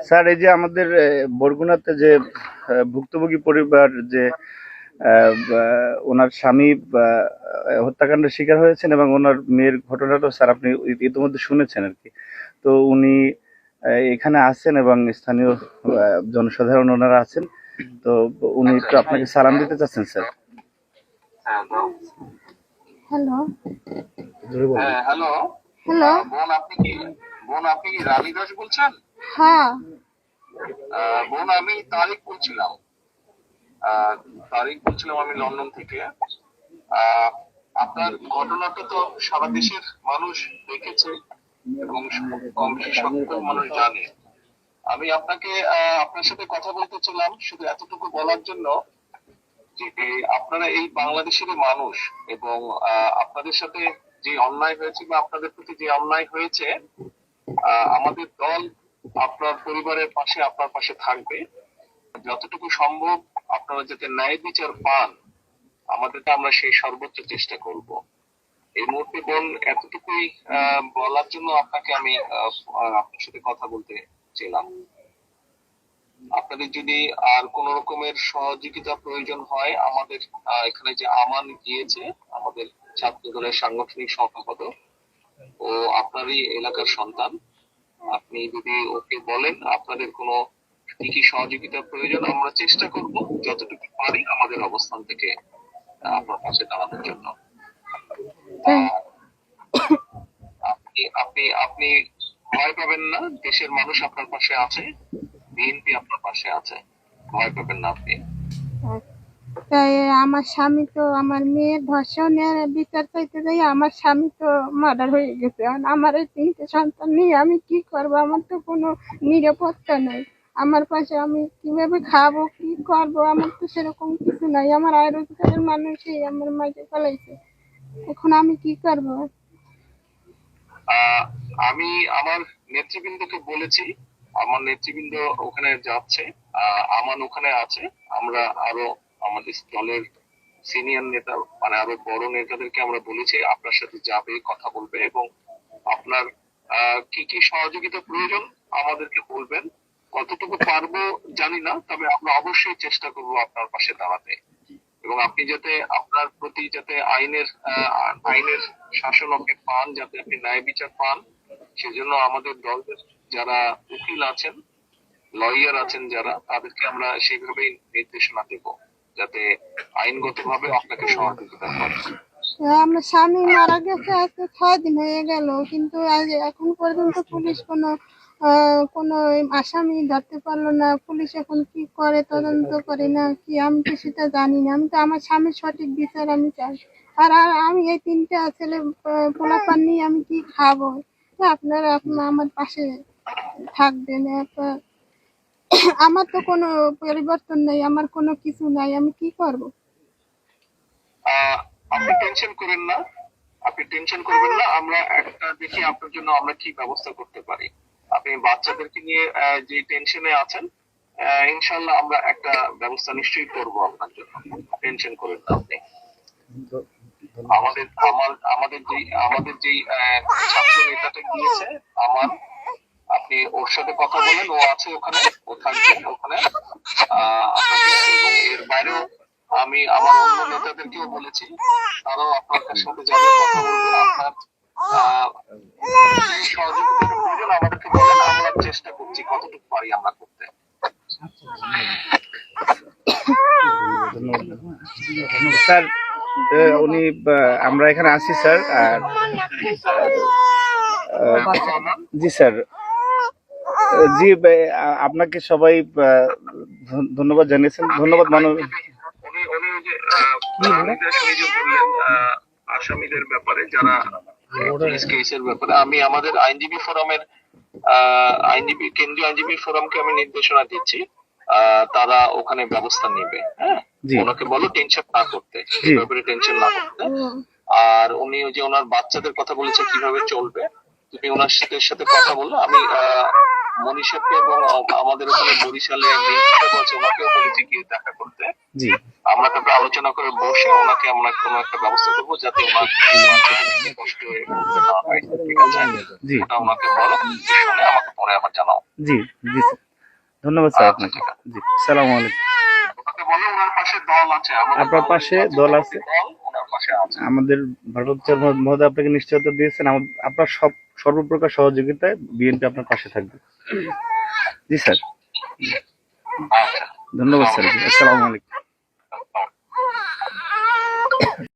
Sir এই যে আমাদের বরগুনাতে যে ভুক্তভোগী পরিবার যে ওনার স্বামী হত্যাকাণ্ডের শিকার হয়েছেন এবং ওনার মেয়ের ঘটনাটা স্যার আপনি ইতিমধ্যে শুনেছেন আর কি। তো উনি এখানে আছেন এবং স্থানীয় জনসাধারণ ওনারা আছেন। তো উনি একটু আপনাকে সালাম দিতে চাচ্ছেন স্যার। হ্যালো হ্যালো হ্যালো বোন আপনি কি রানী দাস বলছেন? হ্যাঁ বোন আমি তারিক বলছিলাম আমি লন্ডন থেকে। আপনার ঘটনাটা তো সারা দেশের মানুষ দেখেছে এবং কম বেশি সকল মানুষ জানে। আমি আপনার সাথে কথা বলতে চাইলাম শুধু এতটুকু বলার জন্য যে আপনারা এই বাংলাদেশের মানুষ এবং আপনাদের সাথে যে অন্যায় হয়েছে বা আপনাদের প্রতি যে অন্যায় হয়েছে, আমাদের দল আপনার পরিবারের পাশে আপনার পাশে থাকবে। যতটুকু সম্ভব আপনারা যাতে ন্যায় বিচার পান, আমাদেরকে আমরা সেই সর্বোচ্চ চেষ্টা করব। এই মুহূর্তে বোন এতটুকুই বলার জন্য আপনাকে আমি আপনার সাথে কথা বলতে চাইলাম। আপনাদের যদি আর কোন রকমের সহযোগিতা প্রয়োজন হয়, আমাদের এখানে যে আমান গিয়েছে, আমাদের ছাত্র দলের সাংগঠনিক সম্পাদক, ও আপনারই এলাকার সন্তান। আপনি যদি ওকে বলেন আপনাদের কোনো কি কি সহযোগিতা প্রয়োজন, আমরা চেষ্টা করব যতটুকু পারি আমাদের অবস্থান থেকে আপনার পাশে দাঁড়ানোর জন্য। আপনি আপনি আপনি ভয় পাবেন না, দেশের মানুষ আপনার পাশে আছে, বিএনপি আপনার পাশে আছে, ভয় পাবেন না আপনি। তাই আমার স্বামী তো আমার মেয়ের ধর্ষণের বিচার চাইতে যাই আমার স্বামী তো মার্ডার হয়ে গেছে। আমার এই 3টে সন্তান নিয়ে আমি কি করবো? আমার তো কোনো নিরাপত্তা নেই। আমার পাশে আমি কিভাবে খাবো, কি করবো? আমার তো সেরকম কিছু নাই। আমার আয় রোজগারের মানুষই আমার মাকে ফেলাইছে। এখন আমি কি করবো? আমি আমার নেতৃবৃন্দকে বলেছি, আমার নেতৃবৃন্দ ওখানে যাচ্ছে, আমান ওখানে আছে। আমরা আরো আমাদের দলের সিনিয়র নেতা মানে আরো বড় নেতাদেরকে আমরা বলেছি আপনার সাথে যাবে, কথা বলবে এবং আপনার কি কি সহযোগিতা প্রয়োজন আমাদেরকে বলবেন। কতটুকু পারবো জানি না, তবে আমরা অবশ্যই চেষ্টা করব আপনার পাশে দাঁড়াতে এবং আপনি যাতে আপনার প্রতি যাতে আইনের শাসন আপনি পান, যাতে আপনি ন্যায় বিচার পান, সেজন্য আমাদের দলের যারা উকিল আছেন, লয়ার আছেন যারা, তাদেরকে আমরা সেইভাবেই নির্দেশনা দেব যাতে আইনগতভাবে আপনাকে সহযোগিতা করে। আমার স্বামী মারা গেছে আজকে 6 দিন হয়ে গেল, কিন্তু এখন পর্যন্ত পুলিশ কোনো আসামি ধরতে পারলো না। পুলিশ এখন কি করে, তদন্ত করে না কি, আমি তো সেটা জানি না। আমি তো আমার স্বামীর সঠিক বিচার আমি চাই। আর আমি এই 3টা ছেলে পোলাপান নিয়ে আমি কি খাবো? আপনারা আমার পাশে থাকবেন। আমার তো কোনো পরিবর্তন নেই, আমার কোনো কিছু নাই, আমি কি করবো? আপনি টেনশন করবেন না, আমরা একটা দেখি আপনার জন্য আমরা কি ব্যবস্থা করতে পারি। আপনি বাচ্চাদেরকে নিয়ে যে টেনশনে আছেন, ইনশাল্লাহ আমরা একটা ব্যবস্থা নিশ্চয়ই করবো আপনার জন্য, টেনশন করেন না আপনি। আমাদের যেই ছাত্র নেতাটা গিয়েছে আমার, আপনি ওর সাথে কথা বলেন, ও আছে ওখানে, ও থাকবে ওখানে আপনাকে। এবং এর বাইরেও আমি আমার অন্য নেতাদেরকেও বলেছি, তারাও আপনার সাথে যাবে, কথা বলবে। আপনার সহযোগিতার প্রয়োজন আমাদেরকে বলেন, আমরা চেষ্টা করছি কতটুকু পারি আমরা করতে। স্যার উনি আমরা এখানে আছি স্যার। আর জি স্যার, জি আপনাকে সবাই ধন্যবাদ জানিয়েছেন। ধন্যবাদ মানুষ আসামিদের ব্যাপারে যারা পুলিশ কেসের ব্যাপারে আমি আমাদের আইনজীবী ফোরামের কেন্দ্রীয় আইনজীবী ফোরামকে আমি নির্দেশনা দিচ্ছি, তারা ওখানে ব্যবস্থা নেবে। হ্যাঁ, ওনাকে বলো টেনশন না করতে, এই ব্যাপারে টেনশন না করতে। আর উনি যে ওনার বাচ্চাদের কথা বলেছে কিভাবে চলবে, তুমি ওনার সাথে কথা বললো। আমি মনীষাকে এবং আমাদের ওখানে বরিশালে আছে ওনাকেও বলেছি গিয়ে দেখা করতে। আমরা তারপরে আলোচনা করে বসে ওনাকে আমরা কোনো একটা ব্যবস্থা করবো যাতে ওনার কষ্ট না হয়। ঠিক আছে, জি ওটা ওনাকে বলো, শুনে আমাকে পরে আবার জানাও। জি জি স্যার, ধন্যবাদ স্যার আচ্ছা, আপনাকে। ঠিক আছে। জি, সালাম আলাইকুম। ওনাকে বলো ওনার পাশে দল আছে, আমাদের আপনার পাশে দল আছে, দল ওনার পাশে আছে। আমাদের ভারপ্রাপ্ত মহোদয় আপনাকে নিশ্চয়তা দিয়েছেন, আপনার সর্বপ্রকার সহযোগিতায় বিএনপি আপনার পাশে থাকবে। জি স্যার, আচ্ছা, ধন্যবাদ স্যার, আসসালামু আলাইকুম।